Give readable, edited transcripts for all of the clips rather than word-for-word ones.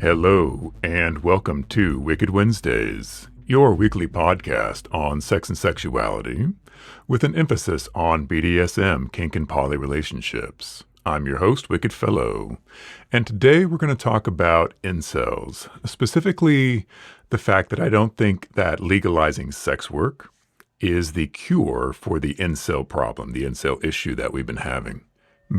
Hello, and welcome to Wicked Wednesdays, your weekly podcast on sex and sexuality, with an emphasis on BDSM, kink, and poly relationships. I'm your host, Wicked Fellow, and today we're going to talk about incels, specifically the fact that I don't think that legalizing sex work is the cure for the incel problem, the incel issue that we've been having.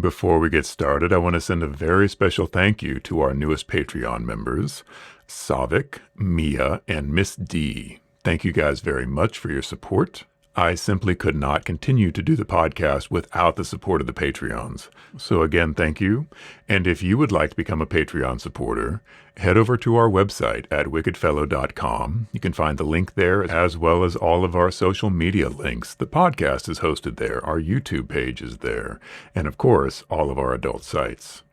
Before we get started, I want to send a very special thank you to our newest Patreon members, Saavik, Mia, and Miss D. Thank you guys very much for your support. I simply could not continue to do the podcast without the support of the Patreons. So again, thank you. And if you would like to become a Patreon supporter, head over to our website at wickedfellow.com. You can find the link there, as well as all of our social media links. The podcast is hosted there. Our YouTube page is there. And of course, all of our adult sites.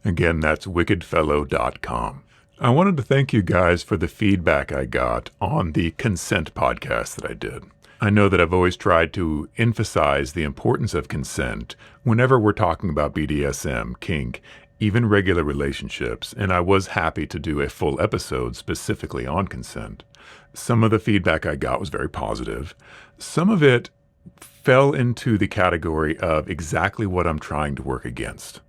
Again, that's wickedfellow.com. I wanted to thank you guys for the feedback I got on the consent podcast that I did. I know that I've always tried to emphasize the importance of consent whenever we're talking about BDSM, kink, even regular relationships, and I was happy to do a full episode specifically on consent. Some of the feedback I got was very positive. Some of it fell into the category of exactly what I'm trying to work against.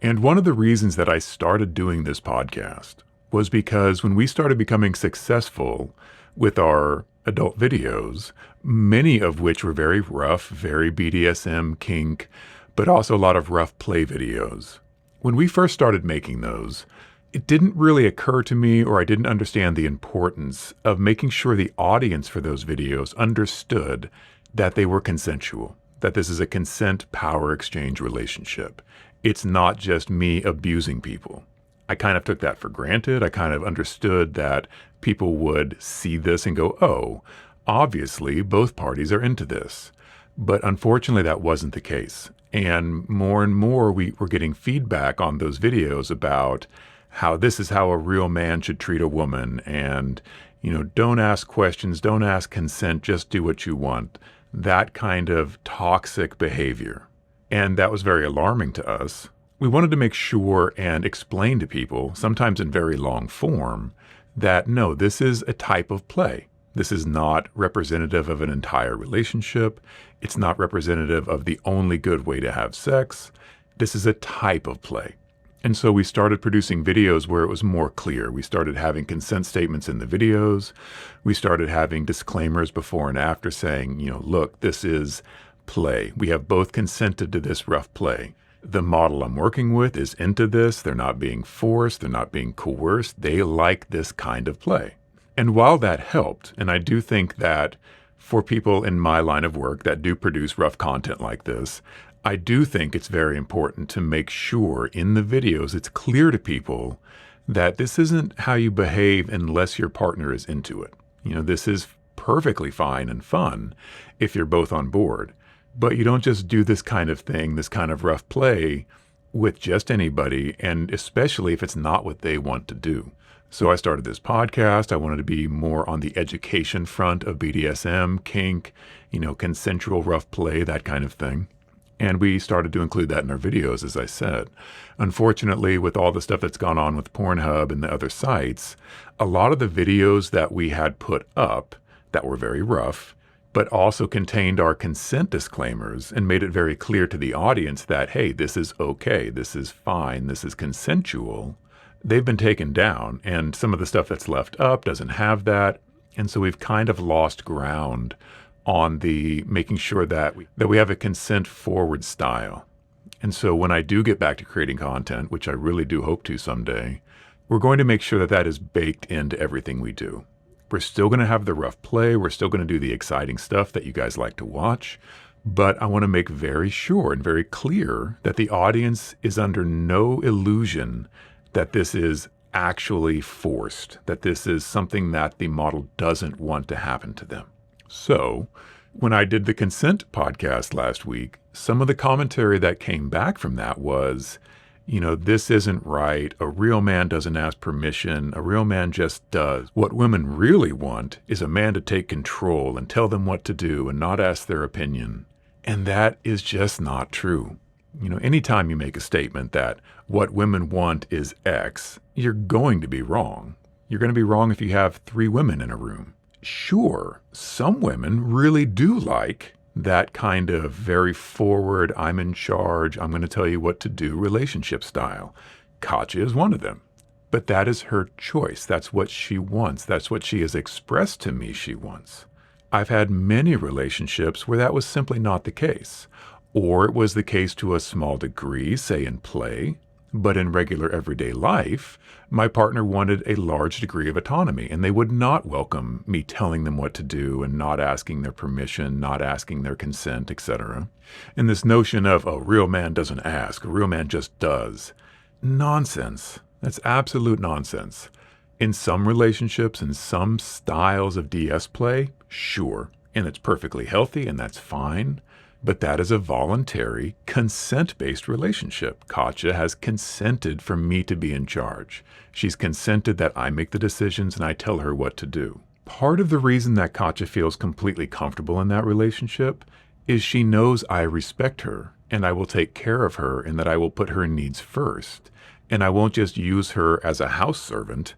And one of the reasons that I started doing this podcast was because when we started becoming successful with our adult videos, many of which were very rough, very BDSM, kink, but also a lot of rough play videos. When we first started making those, it didn't really occur to me, or I didn't understand the importance of making sure the audience for those videos understood that they were consensual, that this is a consent power exchange relationship. It's not just me abusing people. I kind of took that for granted. I kind of understood that people would see this and go, oh, obviously both parties are into this. But unfortunately, that wasn't the case. And more we were getting feedback on those videos about how this is how a real man should treat a woman. And, don't ask questions, don't ask consent, just do what you want. That kind of toxic behavior. And that was very alarming to us. We wanted to make sure and explain to people, sometimes in very long form, that no, this is a type of play. This is not representative of an entire relationship. It's not representative of the only good way to have sex. This is a type of play. And so we started producing videos where it was more clear. We started having consent statements in the videos. We started having disclaimers before and after saying, look, this is play. We have both consented to this rough play. The model I'm working with is into this. They're not being forced. They're not being coerced. They like this kind of play. And while that helped, and I do think that for people in my line of work that do produce rough content like this, I do think it's very important to make sure in the videos it's clear to people that this isn't how you behave unless your partner is into it. This is perfectly fine and fun if you're both on board. But you don't just do this kind of thing, this kind of rough play with just anybody, and especially if it's not what they want to do. So I started this podcast. I wanted to be more on the education front of BDSM, kink, consensual rough play, that kind of thing. And we started to include that in our videos, as I said. Unfortunately, with all the stuff that's gone on with Pornhub and the other sites, a lot of the videos that we had put up that were very rough, but also contained our consent disclaimers and made it very clear to the audience that, hey, this is okay, this is fine, this is consensual. They've been taken down, and some of the stuff that's left up doesn't have that. And so we've kind of lost ground on the making sure that we have a consent-forward style. And so when I do get back to creating content, which I really do hope to someday, we're going to make sure that that is baked into everything we do. We're still going to have the rough play. We're still going to do the exciting stuff that you guys like to watch. But I want to make very sure and very clear that the audience is under no illusion that this is actually forced, that this is something that the model doesn't want to happen to them. So when I did the consent podcast last week, some of the commentary that came back from that was, this isn't right. A real man doesn't ask permission. A real man just does. What women really want is a man to take control and tell them what to do and not ask their opinion. And that is just not true. Anytime you make a statement that what women want is X, you're going to be wrong. You're going to be wrong if you have 3 women in a room. Sure, some women really do like that kind of very forward, I'm in charge, I'm going to tell you what to do relationship style. Katya is one of them. But that is her choice. That's what she wants. That's what she has expressed to me she wants. I've had many relationships where that was simply not the case. Or it was the case to a small degree, say in play, but in regular everyday life, my partner wanted a large degree of autonomy, and they would not welcome me telling them what to do and not asking their permission, not asking their consent, etc. And this notion of a real man doesn't ask, a real man just does. Nonsense. That's absolute nonsense. In some relationships and some styles of DS play, sure, and it's perfectly healthy and that's fine. But that is a voluntary, consent-based relationship. Katya has consented for me to be in charge. She's consented that I make the decisions and I tell her what to do. Part of the reason that Katya feels completely comfortable in that relationship is she knows I respect her and I will take care of her and that I will put her needs first. And I won't just use her as a house servant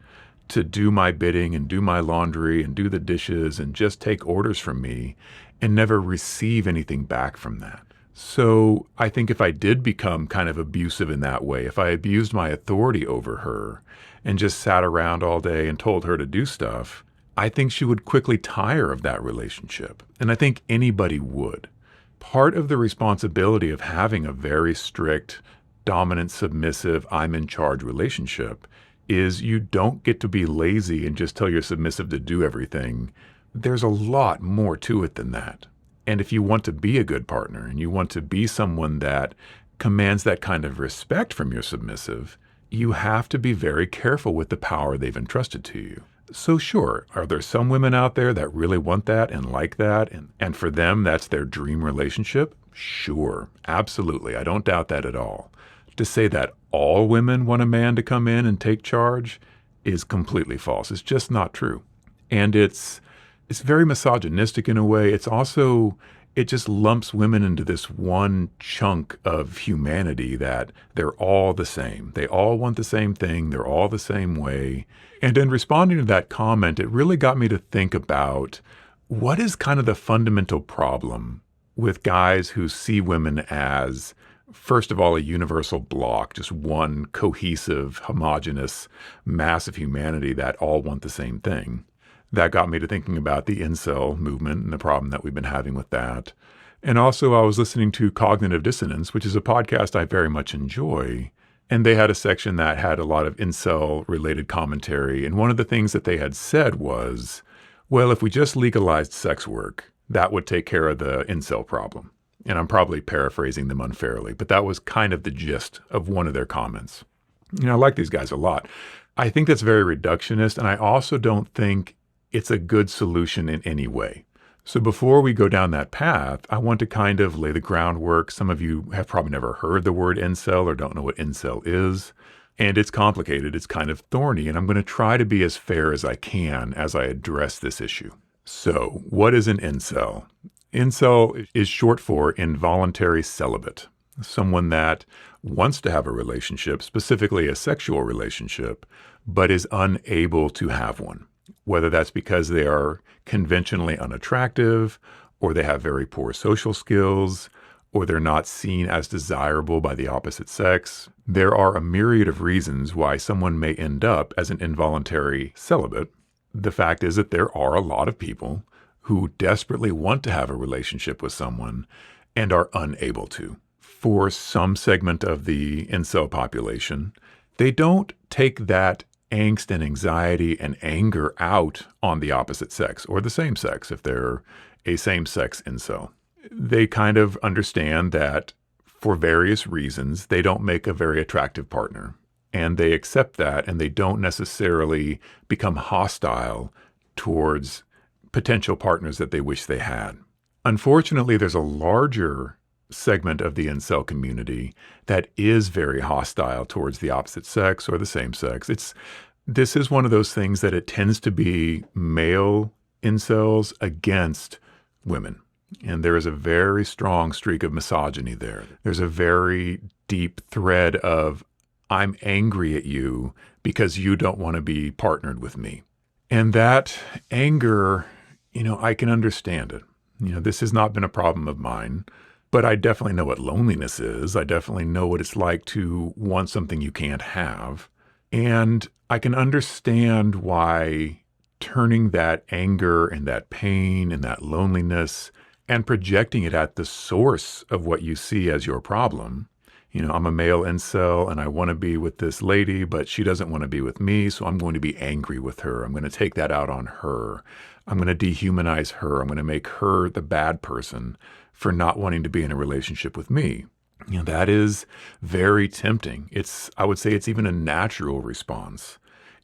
to do my bidding and do my laundry and do the dishes and just take orders from me and never receive anything back from that. So I think if I did become kind of abusive in that way, if I abused my authority over her and just sat around all day and told her to do stuff, I think she would quickly tire of that relationship. And I think anybody would. Part of the responsibility of having a very strict, dominant, submissive, I'm in charge relationship is you don't get to be lazy and just tell your submissive to do everything. There's a lot more to it than that. And if you want to be a good partner and you want to be someone that commands that kind of respect from your submissive, you have to be very careful with the power they've entrusted to you. So sure, are there some women out there that really want that and like that, and for them that's their dream relationship? Sure, absolutely. I don't doubt that at all. To say that all women want a man to come in and take charge is completely false. It's just not true. And it's very misogynistic in a way. It's also, it just lumps women into this one chunk of humanity that they're all the same. They all want the same thing. They're all the same way. And in responding to that comment, it really got me to think about what is kind of the fundamental problem with guys who see women as, first of all, a universal block, just one cohesive, homogenous mass of humanity that all want the same thing. That got me to thinking about the Incel movement and the problem that we've been having with that. And also I was listening to Cognitive Dissonance, which is a podcast I very much enjoy. And they had a section that had a lot of Incel-related commentary. And one of the things that they had said was, well, if we just legalized sex work, that would take care of the Incel problem. And I'm probably paraphrasing them unfairly, but that was kind of the gist of one of their comments. I like these guys a lot. I think that's very reductionist, and I also don't think it's a good solution in any way. So before we go down that path, I want to kind of lay the groundwork. Some of you have probably never heard the word incel or don't know what incel is. And it's complicated. It's kind of thorny. And I'm going to try to be as fair as I can as I address this issue. So what is an incel? Incel is short for involuntary celibate. Someone that wants to have a relationship, specifically a sexual relationship, but is unable to have one. Whether that's because they are conventionally unattractive, or they have very poor social skills, or they're not seen as desirable by the opposite sex. There are a myriad of reasons why someone may end up as an involuntary celibate. The fact is that there are a lot of people who desperately want to have a relationship with someone and are unable to. For some segment of the incel population, they don't take that angst and anxiety and anger out on the opposite sex or the same sex if they're a same-sex incel. They kind of understand that for various reasons, they don't make a very attractive partner. And they accept that, and they don't necessarily become hostile towards potential partners that they wish they had. Unfortunately, there's a larger segment of the incel community that is very hostile towards the opposite sex or the same sex. This is one of those things that it tends to be male incels against women. And there is a very strong streak of misogyny there. There's a very deep thread of, I'm angry at you because you don't want to be partnered with me. And that anger, I can understand it. This has not been a problem of mine, but I definitely know what loneliness is. I definitely know what it's like to want something you can't have. And I can understand why turning that anger and that pain and that loneliness and projecting it at the source of what you see as your problem. I'm a male incel and I want to be with this lady, but she doesn't want to be with me. So I'm going to be angry with her. I'm going to take that out on her. I'm going to dehumanize her. I'm going to make her the bad person for not wanting to be in a relationship with me. That is very tempting. I would say it's even a natural response.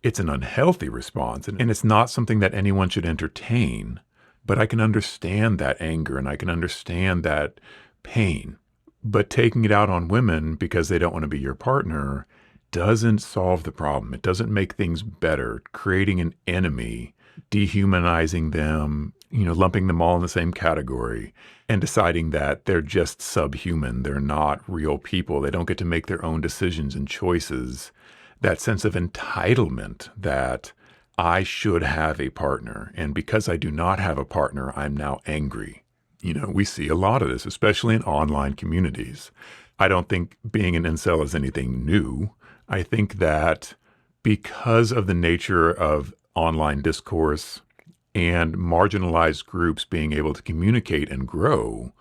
It's an unhealthy response, and it's not something that anyone should entertain. But I can understand that anger and I can understand that pain. But taking it out on women because they don't want to be your partner doesn't solve the problem. It doesn't make things better. Creating an enemy, dehumanizing them, lumping them all in the same category and deciding that they're just subhuman. They're not real people. They don't get to make their own decisions and choices. That sense of entitlement that I should have a partner. And because I do not have a partner, I'm now angry. We see a lot of this, especially in online communities. I don't think being an incel is anything new. I think that because of the nature of online discourse and marginalized groups being able to communicate and grow,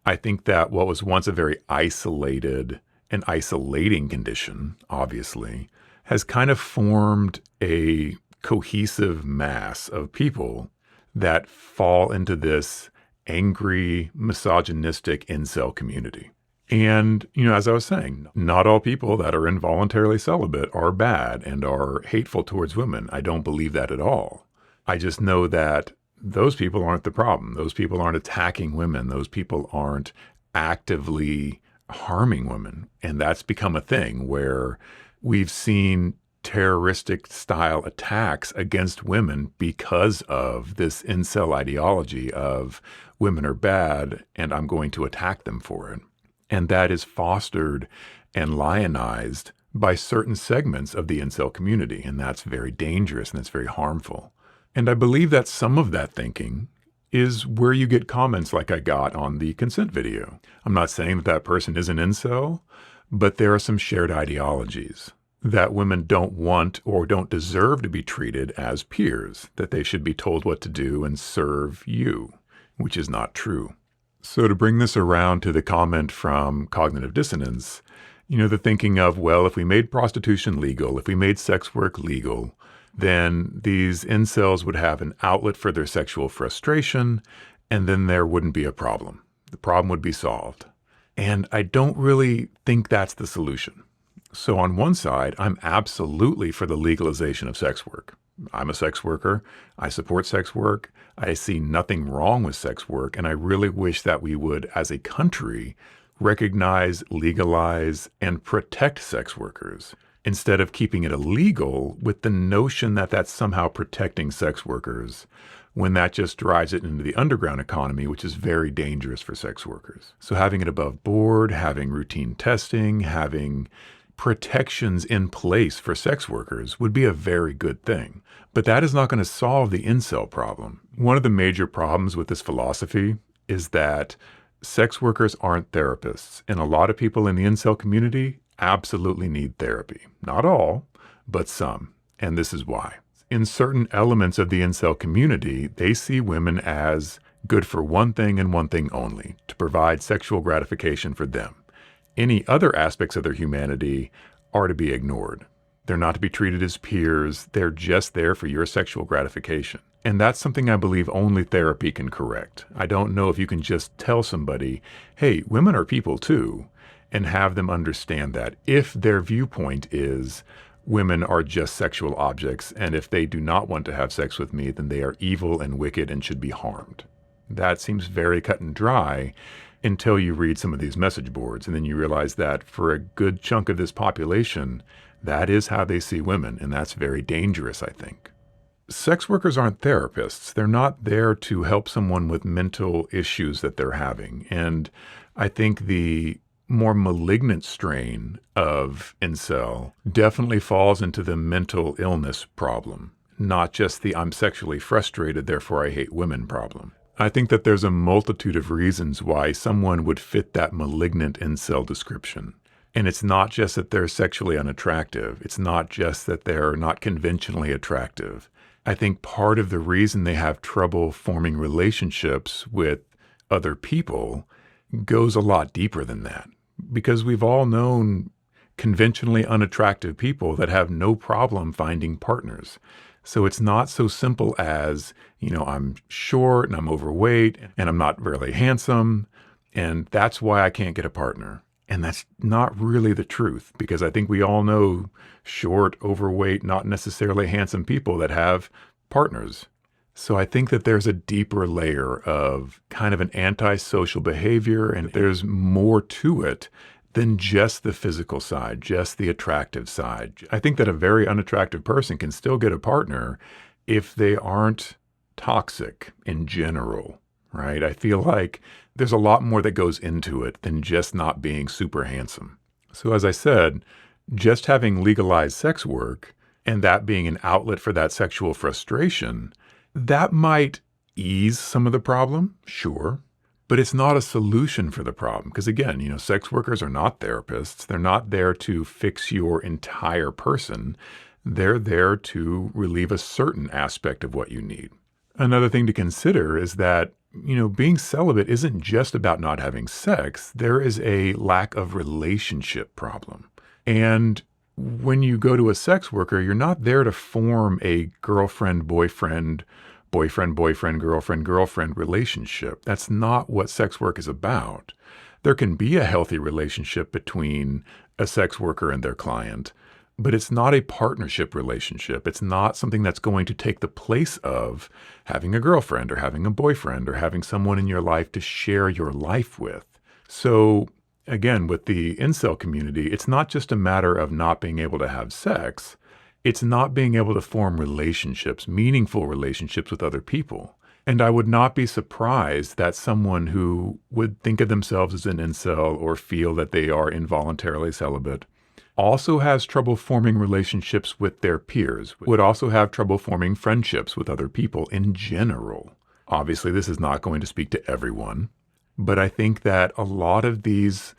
I think that what was once a very isolated and isolating condition, obviously, has kind of formed a cohesive mass of people that fall into this angry, misogynistic incel community. And, as I was saying, not all people that are involuntarily celibate are bad and are hateful towards women. I don't believe that at all. I just know that those people aren't the problem. Those people aren't attacking women. Those people aren't actively harming women. And that's become a thing where we've seen terroristic style attacks against women because of this incel ideology of women are bad and I'm going to attack them for it. And that is fostered and lionized by certain segments of the incel community. And that's very dangerous and that's very harmful. And I believe that some of that thinking is where you get comments like I got on the consent video. I'm not saying that that person is an incel, but there are some shared ideologies that women don't want or don't deserve to be treated as peers, that they should be told what to do and serve you, which is not true. So to bring this around to the comment from Cognitive Dissonance, the thinking of, well, if we made prostitution legal, if we made sex work legal, then these incels would have an outlet for their sexual frustration, and then there wouldn't be a problem. The problem would be solved. And I don't really think that's the solution. So on one side, I'm absolutely for the legalization of sex work. I'm a sex worker. I support sex work. I see nothing wrong with sex work. And I really wish that we would, as a country, recognize, legalize, and protect sex workers instead of keeping it illegal with the notion that that's somehow protecting sex workers when that just drives it into the underground economy, which is very dangerous for sex workers. So having it above board, having routine testing, having protections in place for sex workers would be a very good thing. But that is not going to solve the incel problem. One of the major problems with this philosophy is that sex workers aren't therapists, and a lot of people in the incel community absolutely need therapy. Not all, but some. And this is why. In certain elements of the incel community, they see women as good for one thing and one thing only, to provide sexual gratification for them. Any other aspects of their humanity are to be ignored. They're not to be treated as peers. They're just there for your sexual gratification. And that's something I believe only therapy can correct. I don't know if you can just tell somebody, hey, women are people too, and have them understand that if their viewpoint is women are just sexual objects, and if they do not want to have sex with me, then they are evil and wicked and should be harmed. That seems very cut and dry until you read some of these message boards, and then you realize that for a good chunk of this population, that is how they see women, and that's very dangerous, I think. sex workers aren't therapists. They're not there to help someone with mental issues that they're having. And I think the more malignant strain of incel definitely falls into the mental illness problem, not just the I'm sexually frustrated, therefore I hate women problem. I think that there's a multitude of reasons why someone would fit that malignant incel description. And it's not just that they're sexually unattractive. It's not just that they're not conventionally attractive. I think part of the reason they have trouble forming relationships with other people goes a lot deeper than that. Because we've all known conventionally unattractive people that have no problem finding partners. So it's not so simple as, I'm short and I'm overweight and I'm not really handsome, and that's why I can't get a partner. And that's not really the truth, because I think we all know short, overweight, not necessarily handsome people that have partners. So I think that there's a deeper layer of kind of an antisocial behavior, and there's more to it than just the physical side, just the attractive side. I think that a very unattractive person can still get a partner if they aren't toxic in general, right? I feel like there's a lot more that goes into it than just not being super handsome. So as I said, just having legalized sex work and that being an outlet for that sexual frustration, that might ease some of the problem, sure, but it's not a solution for the problem. Because again, sex workers are not therapists. They're not there to fix your entire person. They're there to relieve a certain aspect of what you need. Another thing to consider is that, being celibate isn't just about not having sex. There is a lack of relationship problem. And when you go to a sex worker, you're not there to form a girlfriend-boyfriend, boyfriend-boyfriend, girlfriend-girlfriend relationship. That's not what sex work is about. There can be a healthy relationship between a sex worker and their client, but it's not a partnership relationship. It's not something that's going to take the place of having a girlfriend or having a boyfriend or having someone in your life to share your life with. So again, with the incel community, it's not just a matter of not being able to have sex. It's not being able to form relationships, meaningful relationships with other people. And I would not be surprised that someone who would think of themselves as an incel or feel that they are involuntarily celibate also has trouble forming relationships with their peers, would also have trouble forming friendships with other people in general. Obviously, this is not going to speak to everyone, but I think that a lot of these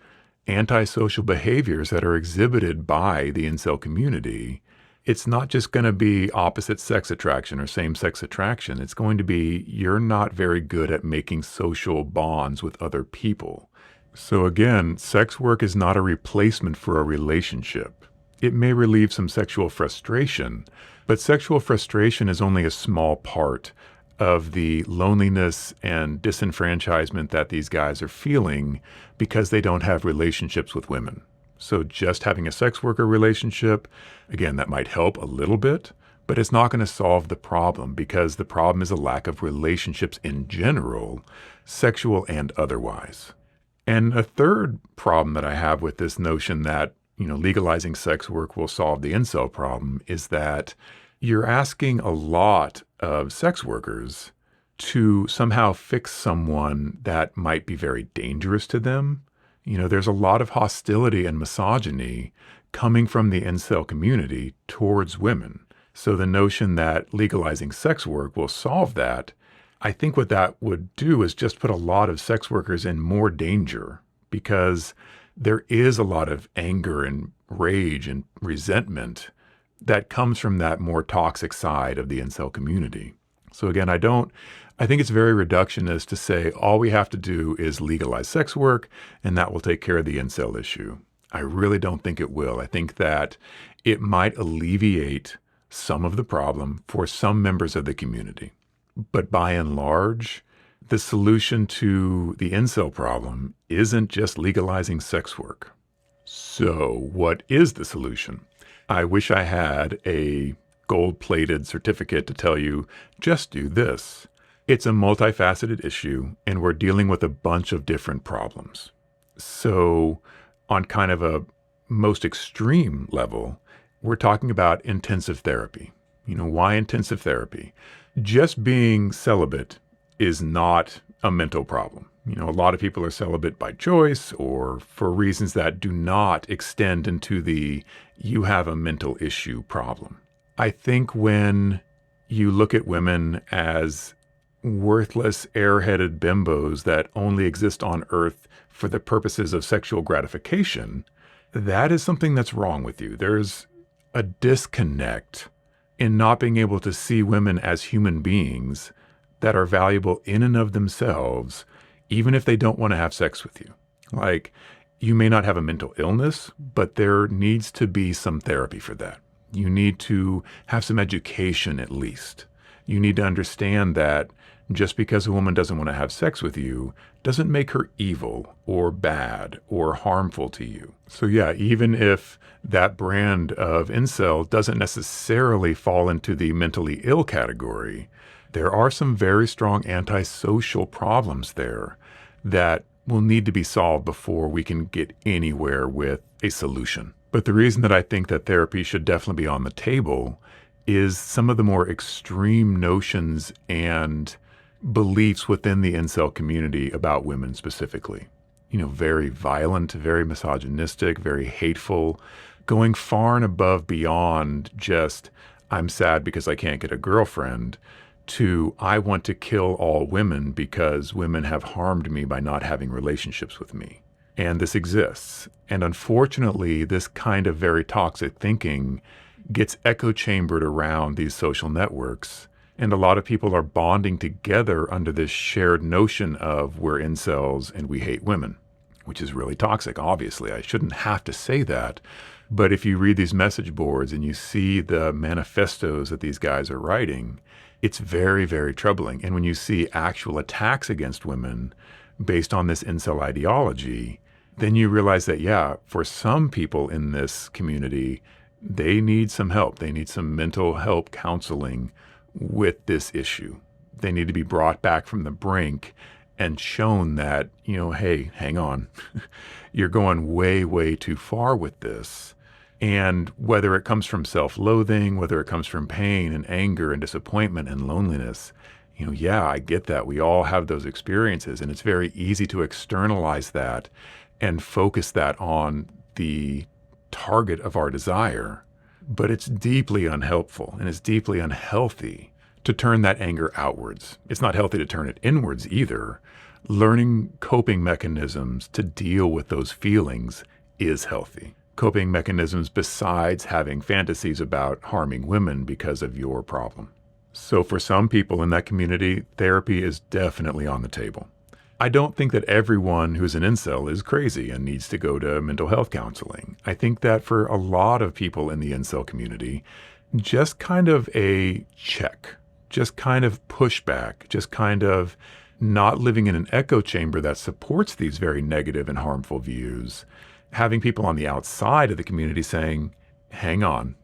antisocial behaviors that are exhibited by the incel community, it's not just going to be opposite sex attraction or same-sex attraction. It's going to be you're not very good at making social bonds with other people. So again, sex work is not a replacement for a relationship. It may relieve some sexual frustration, but sexual frustration is only a small part of the loneliness and disenfranchisement that these guys are feeling because they don't have relationships with women. So just having a sex worker relationship, again, that might help a little bit, but it's not going to solve the problem, because the problem is a lack of relationships in general, sexual and otherwise. And a third problem that I have with this notion that, legalizing sex work will solve the incel problem is that you're asking a lot of sex workers to somehow fix someone that might be very dangerous to them. There's a lot of hostility and misogyny coming from the incel community towards women. So the notion that legalizing sex work will solve that, I think what that would do is just put a lot of sex workers in more danger, because there is a lot of anger and rage and resentment that comes from that more toxic side of the incel community. So again, I think it's very reductionist to say all we have to do is legalize sex work and that will take care of the incel issue. I really don't think it will. I think that it might alleviate some of the problem for some members of the community. But by and large, the solution to the incel problem isn't just legalizing sex work. So what is the solution? I wish I had a gold-plated certificate to tell you, just do this. It's a multifaceted issue, and we're dealing with a bunch of different problems. So on kind of a most extreme level, we're talking about intensive therapy. Why intensive therapy? Just being celibate is not a mental problem. A lot of people are celibate by choice or for reasons that do not extend into the you have a mental issue problem. I think when you look at women as worthless, airheaded bimbos that only exist on Earth for the purposes of sexual gratification, that is something that's wrong with you. There's a disconnect in not being able to see women as human beings that are valuable in and of themselves, even if they don't want to have sex with you. Like, you may not have a mental illness, but there needs to be some therapy for that. You need to have some education at least. You need to understand that just because a woman doesn't want to have sex with you doesn't make her evil or bad or harmful to you. So yeah, even if that brand of incel doesn't necessarily fall into the mentally ill category, there are some very strong antisocial problems there that will need to be solved before we can get anywhere with a solution. But the reason that I think that therapy should definitely be on the table is some of the more extreme notions and beliefs within the incel community about women specifically. Very violent, very misogynistic, very hateful, going far and above beyond just, I'm sad because I can't get a girlfriend, to I want to kill all women because women have harmed me by not having relationships with me. And this exists. And unfortunately, this kind of very toxic thinking gets echo chambered around these social networks. And a lot of people are bonding together under this shared notion of we're incels and we hate women, which is really toxic. Obviously, I shouldn't have to say that. But if you read these message boards and you see the manifestos that these guys are writing, it's very, very troubling. And when you see actual attacks against women based on this incel ideology, then you realize that, yeah, for some people in this community, they need some help. They need some mental help counseling with this issue. They need to be brought back from the brink and shown that, hey, hang on, you're going way, way too far with this. And whether it comes from self-loathing, whether it comes from pain and anger and disappointment and loneliness, yeah, I get that. We all have those experiences, and it's very easy to externalize that and focus that on the target of our desire. But it's deeply unhelpful and it's deeply unhealthy to turn that anger outwards. It's not healthy to turn it inwards either. Learning coping mechanisms to deal with those feelings is healthy. Coping mechanisms besides having fantasies about harming women because of your problem. So for some people in that community, therapy is definitely on the table. I don't think that everyone who's an incel is crazy and needs to go to mental health counseling. I think that for a lot of people in the incel community, just kind of a check, just kind of pushback, just kind of not living in an echo chamber that supports these very negative and harmful views, having people on the outside of the community saying, hang on,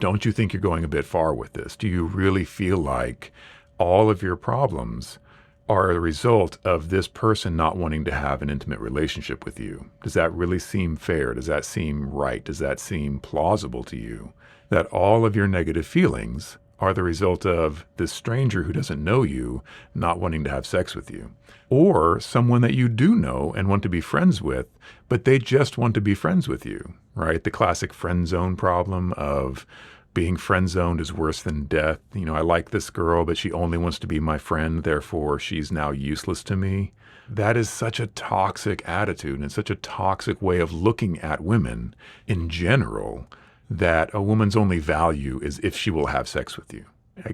don't you think you're going a bit far with this? Do you really feel like all of your problems are a result of this person not wanting to have an intimate relationship with you? Does that really seem fair? Does that seem right? Does that seem plausible to you? That all of your negative feelings are the result of this stranger who doesn't know you not wanting to have sex with you. Or someone that you do know and want to be friends with, but they just want to be friends with you, right? The classic friend zone problem of being friend zoned is worse than death. I like this girl, but she only wants to be my friend. Therefore, she's now useless to me. That is such a toxic attitude and such a toxic way of looking at women in general, that a woman's only value is if she will have sex with you.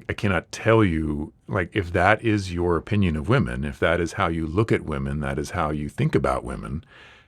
I cannot tell you, if that is your opinion of women, if that is how you look at women, that is how you think about women,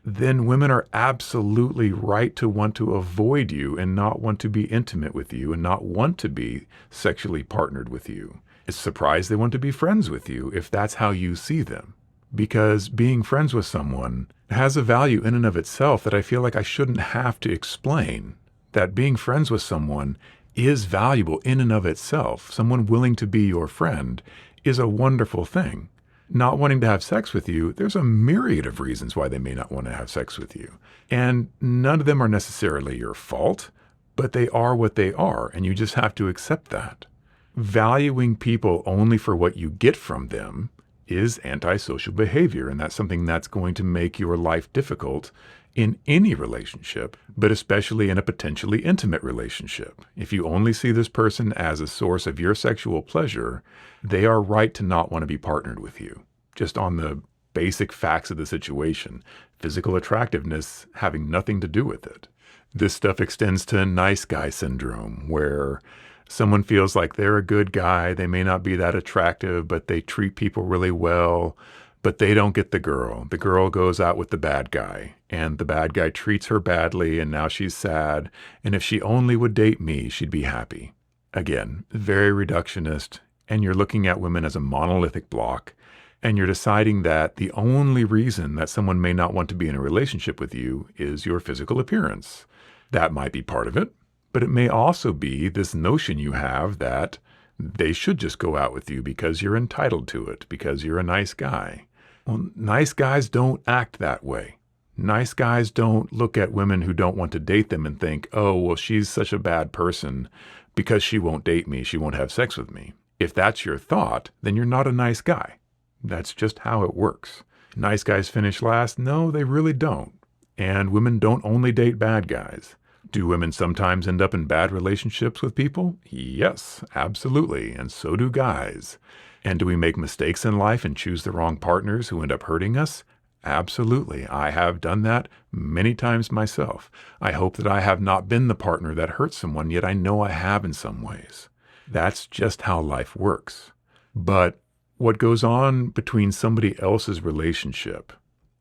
then women are absolutely right to want to avoid you and not want to be intimate with you and not want to be sexually partnered with you. It's surprised they want to be friends with you if that's how you see them. Because being friends with someone has a value in and of itself that I feel like I shouldn't have to explain. That being friends with someone is valuable in and of itself. Someone willing to be your friend is a wonderful thing. Not wanting to have sex with you, there's a myriad of reasons why they may not want to have sex with you. And none of them are necessarily your fault, but they are what they are, and you just have to accept that. Valuing people only for what you get from them is antisocial behavior, and that's something that's going to make your life difficult in any relationship, but especially in a potentially intimate relationship. If you only see this person as a source of your sexual pleasure, they are right to not want to be partnered with you, just on the basic facts of the situation, physical attractiveness having nothing to do with it. This stuff extends to nice guy syndrome, where someone feels like they're a good guy. They may not be that attractive, but they treat people really well, but they don't get the girl. The girl goes out with the bad guy, and the bad guy treats her badly, and now she's sad. And if she only would date me, she'd be happy. Again, very reductionist, and you're looking at women as a monolithic block, and you're deciding that the only reason that someone may not want to be in a relationship with you is your physical appearance. That might be part of it, but it may also be this notion you have that they should just go out with you because you're entitled to it, because you're a nice guy. Well, nice guys don't act that way. Nice guys don't look at women who don't want to date them and think, oh, well, she's such a bad person because she won't date me, she won't have sex with me. If that's your thought, then you're not a nice guy. That's just how it works. Nice guys finish last? No, they really don't. And women don't only date bad guys. Do women sometimes end up in bad relationships with people? Yes, absolutely. And so do guys. And do we make mistakes in life and choose the wrong partners who end up hurting us? Absolutely. I have done that many times myself. I hope that I have not been the partner that hurt someone, yet I know I have in some ways. That's just how life works. But what goes on between somebody else's relationship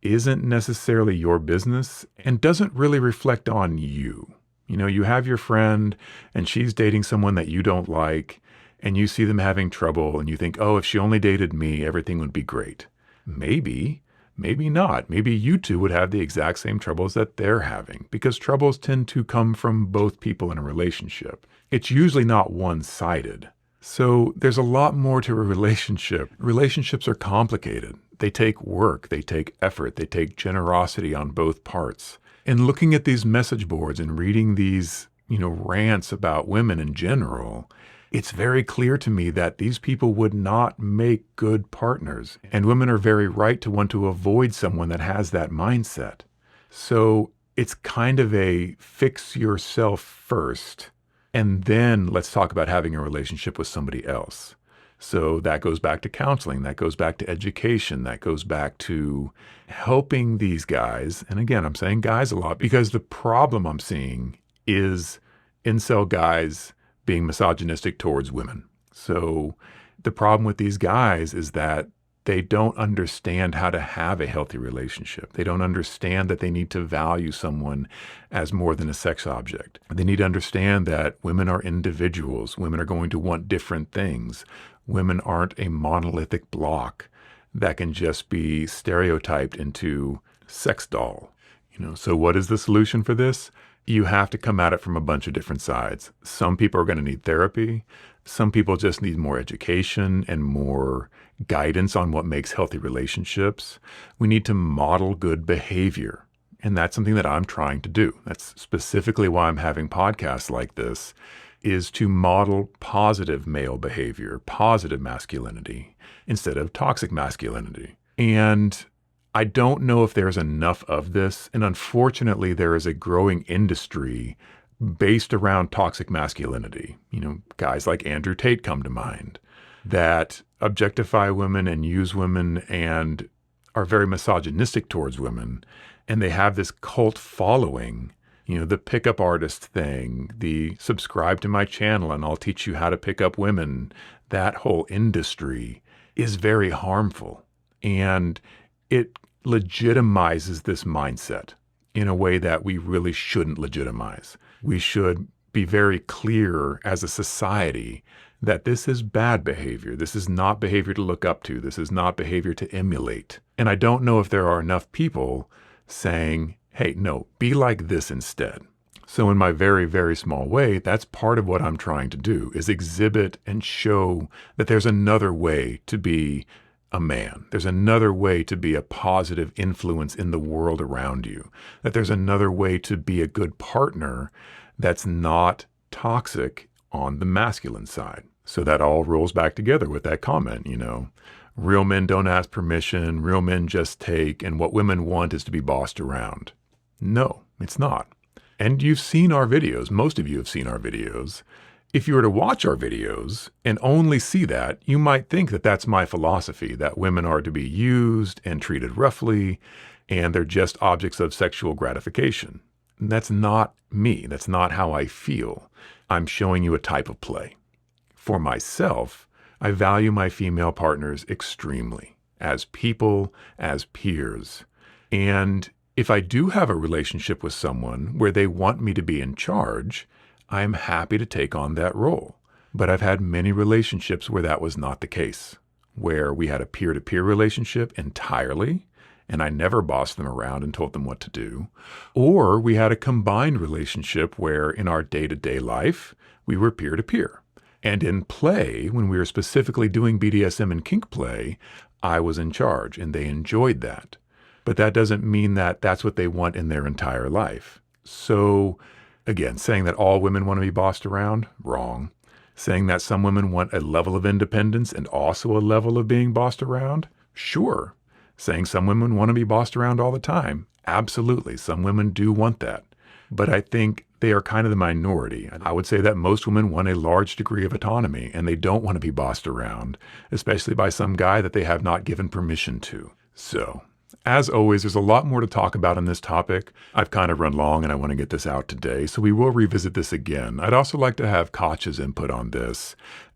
isn't necessarily your business and doesn't really reflect on you. You know, you have your friend and she's dating someone that you don't like, and you see them having trouble and you think, oh, if she only dated me, everything would be great. Maybe not. Maybe you two would have the exact same troubles that they're having, because troubles tend to come from both people in a relationship. It's usually not one-sided. So there's a lot more to a relationship. Relationships are complicated. They take work, they take effort, they take generosity on both parts. And looking at these message boards and reading these, rants about women in general, it's very clear to me that these people would not make good partners. And women are very right to want to avoid someone that has that mindset. So it's kind of a fix yourself first, and then let's talk about having a relationship with somebody else. So that goes back to counseling, that goes back to education, that goes back to helping these guys. And again, I'm saying guys a lot because the problem I'm seeing is incel guys being misogynistic towards women. So the problem with these guys is that they don't understand how to have a healthy relationship. They don't understand that they need to value someone as more than a sex object. They need to understand that women are individuals. Women are going to want different things. Women aren't a monolithic block that can just be stereotyped into sex doll. So what is the solution for this? You have to come at it from a bunch of different sides. Some people are going to need therapy. Some people just need more education and more guidance on what makes healthy relationships. We need to model good behavior. And that's something that I'm trying to do. That's specifically why I'm having podcasts like this, is to model positive male behavior, positive masculinity, instead of toxic masculinity. And I don't know if there's enough of this. And unfortunately, there is a growing industry based around toxic masculinity. Guys like Andrew Tate come to mind that objectify women and use women and are very misogynistic towards women. And they have this cult following, the pickup artist thing, the subscribe to my channel and I'll teach you how to pick up women. That whole industry is very harmful. And it legitimizes this mindset in a way that we really shouldn't legitimize. We should be very clear as a society that this is bad behavior. This is not behavior to look up to. This is not behavior to emulate. And I don't know if there are enough people saying, hey, no, be like this instead. So in my very, very small way, that's part of what I'm trying to do, is exhibit and show that there's another way to be a man. There's another way to be a positive influence in the world around you. That there's another way to be a good partner that's not toxic on the masculine side. So that all rolls back together with that comment, real men don't ask permission, real men just take, and what women want is to be bossed around. No, it's not. And you've seen our videos. Most of you have seen our videos. If you were to watch our videos and only see that, you might think that that's my philosophy, that women are to be used and treated roughly, and they're just objects of sexual gratification. And that's not me. That's not how I feel. I'm showing you a type of play. For myself, I value my female partners extremely, as people, as peers. And if I do have a relationship with someone where they want me to be in charge, I'm happy to take on that role. But I've had many relationships where that was not the case, where we had a peer-to-peer relationship entirely, and I never bossed them around and told them what to do. Or we had a combined relationship where in our day-to-day life, we were peer-to-peer. And in play, when we were specifically doing BDSM and kink play, I was in charge and they enjoyed that. But that doesn't mean that that's what they want in their entire life. So again, saying that all women want to be bossed around, wrong. Saying that some women want a level of independence and also a level of being bossed around, sure. Saying some women want to be bossed around all the time, absolutely. Some women do want that. But I think they are kind of the minority. I would say that most women want a large degree of autonomy and they don't want to be bossed around, especially by some guy that they have not given permission to. So, as always, there's a lot more to talk about on this topic. I've kind of run long and I want to get this out today, so we will revisit this again. I'd also like to have Katja's input on this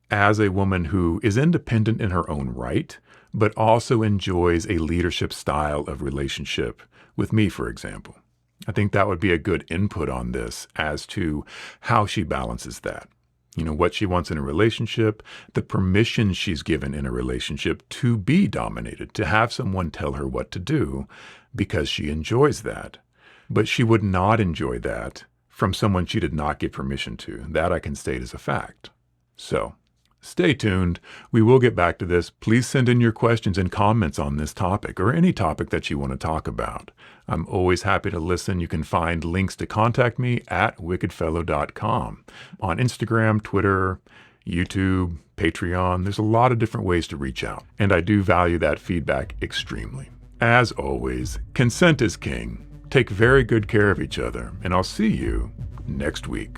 as a woman who is independent in her own right, but also enjoys a leadership style of relationship with me, for example. I think that would be a good input on this as to how she balances that. What she wants in a relationship, the permission she's given in a relationship to be dominated, to have someone tell her what to do because she enjoys that. But she would not enjoy that from someone she did not give permission to. That I can state as a fact. So, stay tuned. We will get back to this. Please send in your questions and comments on this topic or any topic that you want to talk about. I'm always happy to listen. You can find links to contact me at wickedfellow.com on Instagram, Twitter, YouTube, Patreon. There's a lot of different ways to reach out, and I do value that feedback extremely. As always, consent is king. Take very good care of each other, and I'll see you next week.